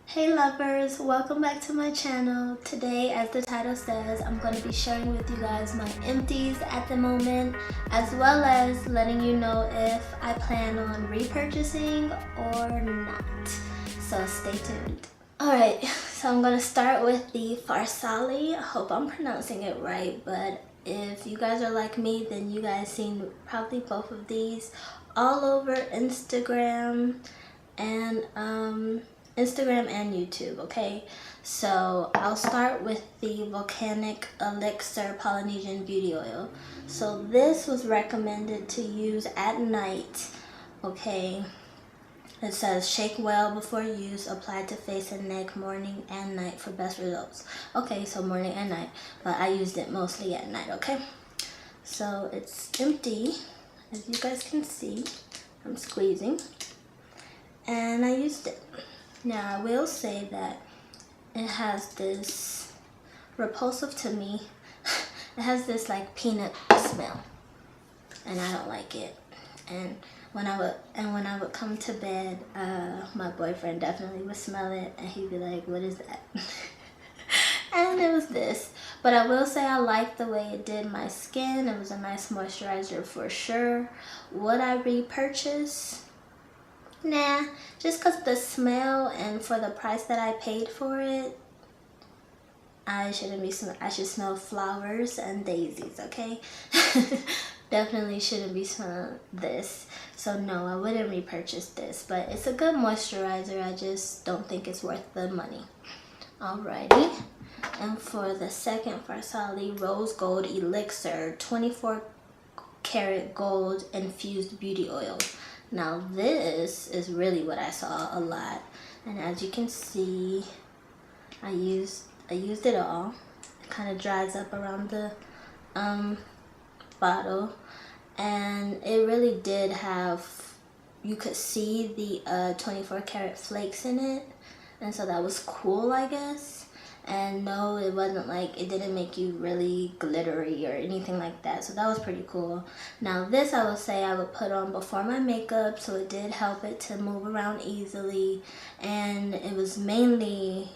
Hey lovers, welcome back to my channel. Today, as the title says, I'm going to be sharing with you guys my empties at the moment, as well as letting you know if I plan on repurchasing or not. So stay tuned. Alright, so I'm going to start with the Farsali. I hope I'm pronouncing it right, but if you guys are like me, then you guys seen probably both of these all over Instagram and YouTube, okay? So I'll start with the Volcanic Elixir Polynesian Beauty Oil. So this was recommended to use at night, okay? It says shake well before use, apply to face and neck morning and night for best results. Okay, so morning and night, but I used it mostly at night, okay? So it's empty, as you guys can see. I'm squeezing, and I used it. Now I will say that it has this repulsive to me. It has this like peanut smell, and I don't like it. And when I would come to bed, my boyfriend definitely would smell it, and he'd be like, "What is that?" And it was this. But I will say I like the way it did my skin. It was a nice moisturizer for sure. Would I repurchase? Nah, just because the smell and for the price that I paid for it, I should smell flowers and daisies, okay? Definitely shouldn't be smelling this. So no, I wouldn't repurchase this, but it's a good moisturizer. I just don't think it's worth the money. Alrighty, and for the second Farsali Rose Gold Elixir 24 karat gold infused beauty oil. Now this is really what I saw a lot, and as you can see, I used it all. It kind of dries up around the bottle, and it really did have, you could see the 24 karat flakes in it, and so that was cool, I guess. And no, it wasn't like, it didn't make you really glittery or anything like that. So that was pretty cool. Now this, I would say I would put on before my makeup, so it did help it to move around easily. And it was mainly,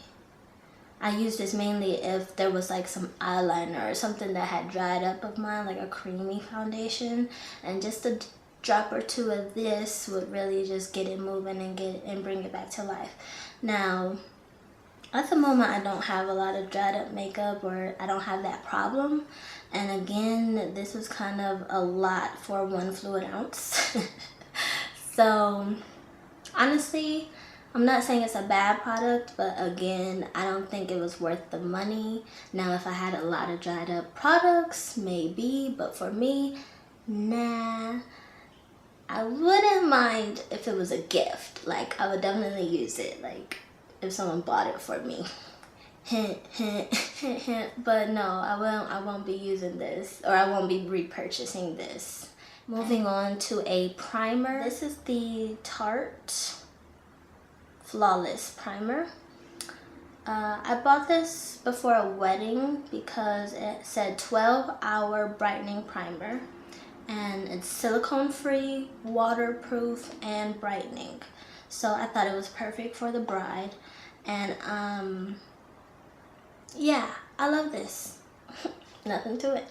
I used this mainly if there was like some eyeliner or something that had dried up of mine, like a creamy foundation. And just a drop or two of this would really just get it moving and bring it back to life. Now, at the moment, I don't have a lot of dried up makeup, or I don't have that problem. And again, this was kind of a lot for 1 fluid ounce. So honestly, I'm not saying it's a bad product, but again, I don't think it was worth the money. Now, if I had a lot of dried up products, maybe, but for me, nah. I wouldn't mind if it was a gift. Like, I would definitely use it, like if someone bought it for me. Hint, hint, hint, hint. But no, I won't be using this, or I won't be repurchasing this. Moving on to a primer. This is the Tarte Flawless Primer. I bought this before a wedding because it said 12-hour brightening primer, and it's silicone free, waterproof, and brightening. So I thought it was perfect for the bride. And yeah, I love this. Nothing to it.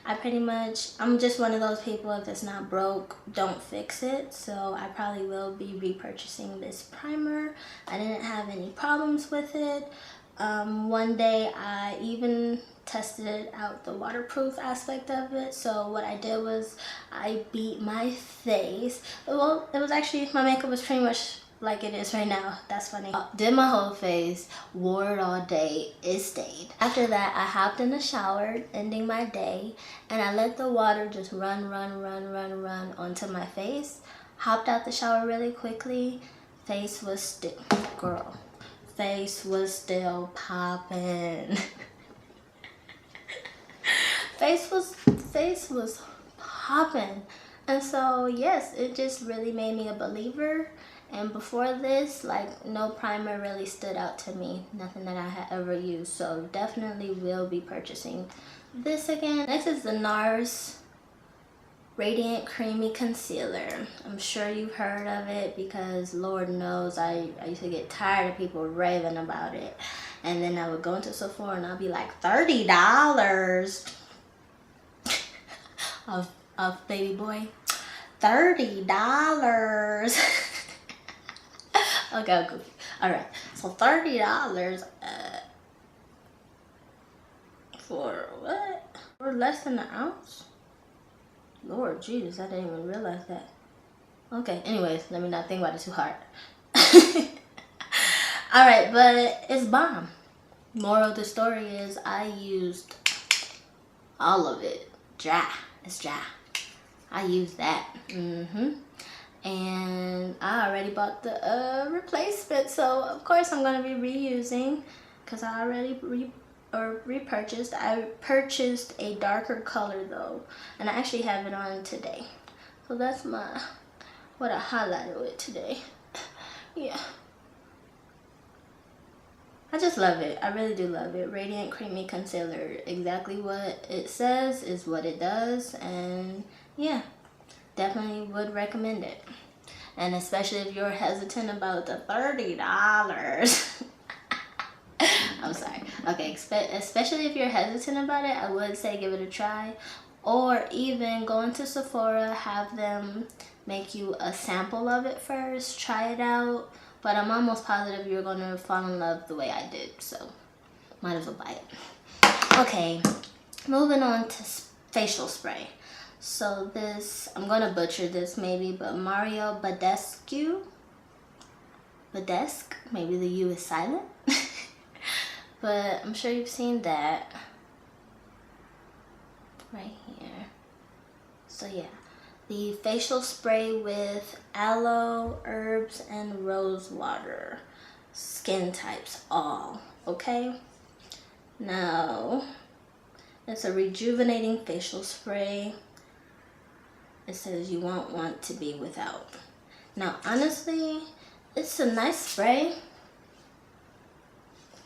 I'm just one of those people, if it's not broke, don't fix it. So I probably will be repurchasing this primer. I didn't have any problems with it. One day I even tested out the waterproof aspect of it. So what I did was I beat my face. Well, it was actually, my makeup was pretty much like it is right now. That's funny. Did my whole face, wore it all day, it stayed. After that, I hopped in the shower, ending my day, and I let the water just run onto my face. Hopped out the shower really quickly. Face was still, girl, face was still popping. face was popping. And so yes, it just really made me a believer. And before this, like, no primer really stood out to me. Nothing that I had ever used. So definitely will be purchasing this again. Next is the NARS Radiant Creamy Concealer. I'm sure you've heard of it because Lord knows I used to get tired of people raving about it. And then I would go into Sephora and I'd be like, $30 of baby boy. $30. Okay, goofy. Alright, so $30 for what? For less than an ounce? Lord Jesus, I didn't even realize that. Okay, anyways, let me not think about it too hard. Alright, but it's bomb. Moral of the story is I used all of it. Dry. It's dry. I used that. And I already bought the replacement, so of course I'm gonna be reusing because I already repurchased. I purchased a darker color though, and I actually have it on today. So that's what I highlighted with today. Yeah. I just love it. I really do love it. Radiant Creamy Concealer. Exactly what it says is what it does. And yeah, definitely would recommend it. And especially if you're hesitant about the $30. I'm sorry. Okay, especially if you're hesitant about it, I would say give it a try. Or even go into Sephora, have them make you a sample of it first. Try it out. But I'm almost positive you're going to fall in love the way I did. So, might as well buy it. Okay, moving on to facial spray. So this, I'm going to butcher this maybe, but Mario Badescu. Badesque? Maybe the U is silent. But I'm sure you've seen that. Right here. So yeah. The facial spray with aloe, herbs, and rose water. Skin types all, okay? Now, it's a rejuvenating facial spray. It says you won't want to be without. Now, honestly, it's a nice spray.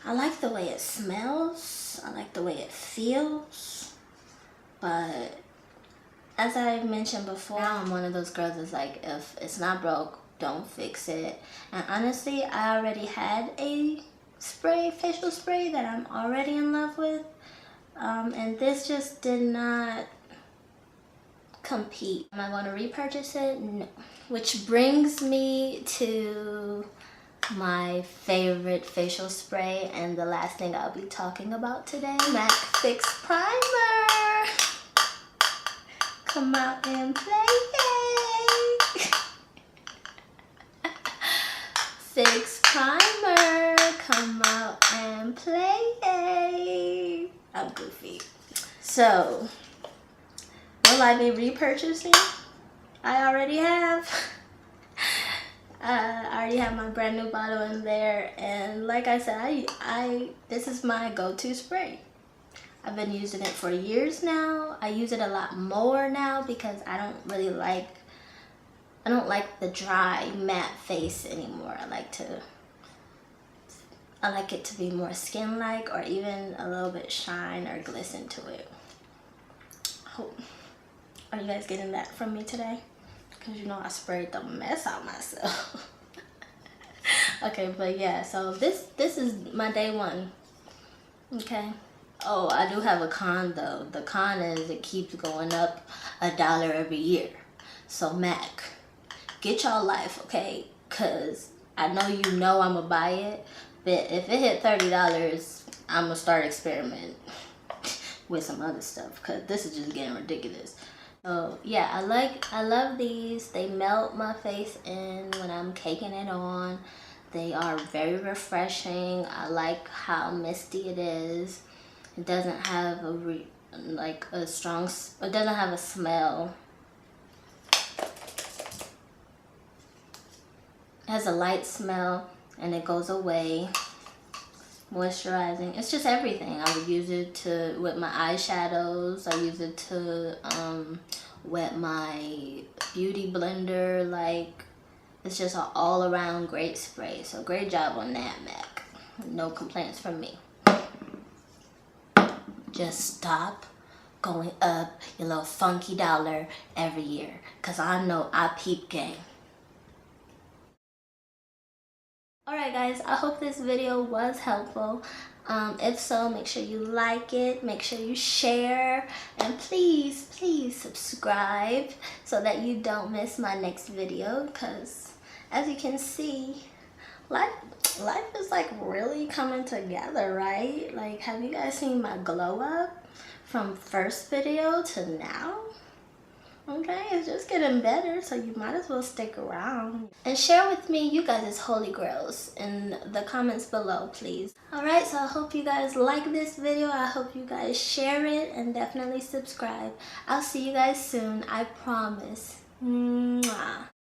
I like the way it smells. I like the way it feels. But as I mentioned before, now I'm one of those girls that's like, if it's not broke, don't fix it. And honestly, I already had a facial spray that I'm already in love with. And this just did not compete. Am I going to repurchase it? No. Which brings me to my favorite facial spray and the last thing I'll be talking about today. MAC Fix Primer. Come out and play. Fix Primer. Come out and play. I'm goofy. So, will I be repurchasing? I already have. I already have my brand new bottle in there, and like I said, this is my go-to spray. I've been using it for years now. I use it a lot more now because I don't like the dry matte face anymore. I like it to be more skin-like or even a little bit shine or glisten to it. Are you guys getting that from me today? Because you know I sprayed the mess out myself. Okay, but yeah, so this is my day one. Okay. Oh, I do have a con though. The con is it keeps going up $1 every year. So MAC, get y'all life, okay? Because I know you know I'm going to buy it. But if it hit $30, I'm going to start experimenting with some other stuff. Because this is just getting ridiculous. So yeah, I love these. They melt my face in when I'm caking it on. They are very refreshing. I like how misty it is. It doesn't have it doesn't have a smell. It has a light smell and it goes away. Moisturizing. It's just everything. I would use it with my eyeshadows. I use it to wet my beauty blender. Like, it's just an all-around great spray. So great job on that, MAC. No complaints from me. Just stop, going up your little funky dollar every year. Cause I know I peep game. Alright guys, I hope this video was helpful. If so, make sure you like it, make sure you share, and please subscribe so that you don't miss my next video, because as you can see, life is like really coming together, right? Like, have you guys seen my glow up from first video to now? Okay, it's just getting better, so you might as well stick around. And share with me you guys' holy grails in the comments below, please. Alright, so I hope you guys like this video. I hope you guys share it and definitely subscribe. I'll see you guys soon, I promise. Mwah.